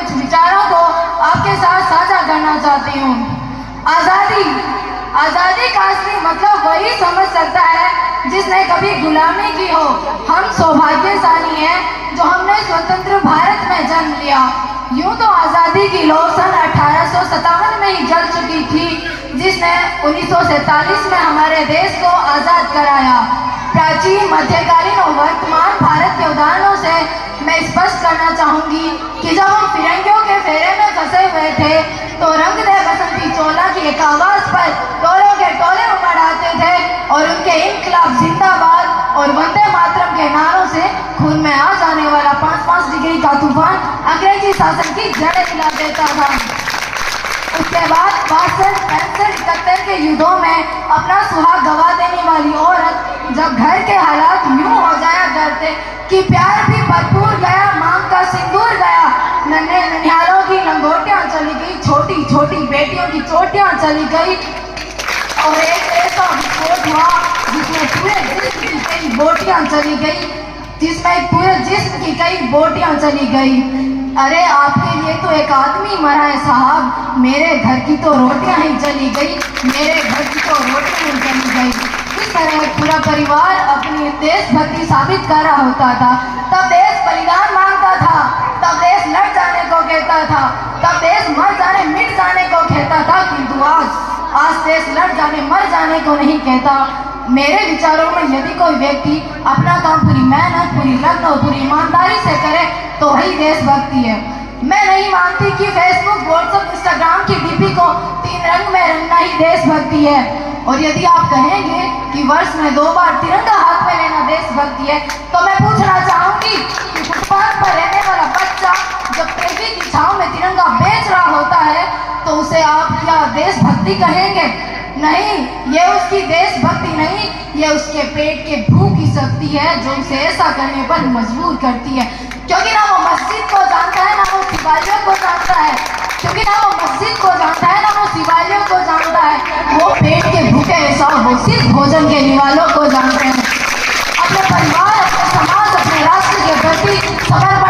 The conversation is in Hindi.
कुछ विचारों को आपके साथ साझा करना चाहती हूँ। आज़ादी, आज़ादी का असली मतलब वही समझ सकता है जिसने कभी गुलामी की हो। हम सौभाग्यशाली हैं जो हमने स्वतंत्र भारत में जन्म लिया। यूं तो आज़ादी की लौ सन 1857 में ही जल चुकी थी, जिसने 1947 में हमारे देश को आज़ाद कराया। प्राचीन, मध्यकालीन और वर्तमान भारत के उदाहरणों से मैं स्पष्ट करना चाहूँगी कि जब हम फिरंगियों के फेरे में फंसे हुए थे तो रंग दे बसंती चोला की एक आवाज़ पर टोलों के टोले उमड़ आते थे और उनके इनकलाब जिंदाबाद और वंदे मातरम के नारों से खून में आ जाने वाला 5-5 डिग्री का तूफान अंग्रेजी शासन की जड़ें हिला देता था। उसके बाद 62, 65, 71 के युद्धों में अपना सुहाग गवा देने वाली औरत जब घर के हालात यूं हो जाया करते कि प्यार भी भरपूर गया, मांग का सिंदूर गया, नन्हे ननिहालों की लंगोटियां चली गई, छोटी छोटी बेटियों की चोटियां चली गई और एक ऐसा विस्फोट हुआ जिसमें पूरे जिस्म की कई बोटियां चली गई, जिसमें पूरे जिस्म की कई बोटियां चली गई। अरे आपके लिए तो एक आदमी मरा है साहब, मेरे घर की तो रोटियां ही चली गई, मेरे घर की तो रोटियां ही चली गई। इस तरह पूरा परिवार अपनी देशभक्ति साबित कर रहा होता था। तब देश बलिदान मांगता था, तब देश लड़ जाने को कहता था, तब देश मर जाने मिट जाने को कहता था, किंतु आज देश लड़ जाने मर जाने को नहीं कहता। मेरे विचारों में यदि कोई व्यक्ति अपना काम पूरी मेहनत, पूरी लगन और पूरी ईमानदारी से करे तो वही देशभक्ति है। मैं नहीं मानती कि फेसबुक, व्हाट्सएप, इंस्टाग्राम की डीपी को 3 रंग में रंगना ही देशभक्ति है। और यदि आप कहेंगे कि वर्ष में 2 बार तिरंगा हाथ में लेना देशभक्ति है, तो मैं पूछना चाहूंगी कि फुटपाथ पर रहने वाला बच्चा जब ट्रैफिक की छांव में तिरंगा बेच रहा होता है तो उसे आप क्या देशभक्ति कहेंगे? नहीं, ये उसकी देशभक्ति नहीं, ये उसके पेट के भूख की शक्ति है जो उसे ऐसा करने पर मजबूर करती है। क्योंकि ना वो मस्जिद को जानता है, ना वो शिवालयों को जानता है, क्योंकि ना वो मस्जिद को जानता है, ना वो शिवालयों को जानता है। वो पेट के भूखे ऐसा वो सिर्फ भोजन के निवालों को जानते हैं। अपने परिवार, अपने समाज, अपने राष्ट्र के प्रति समर्पण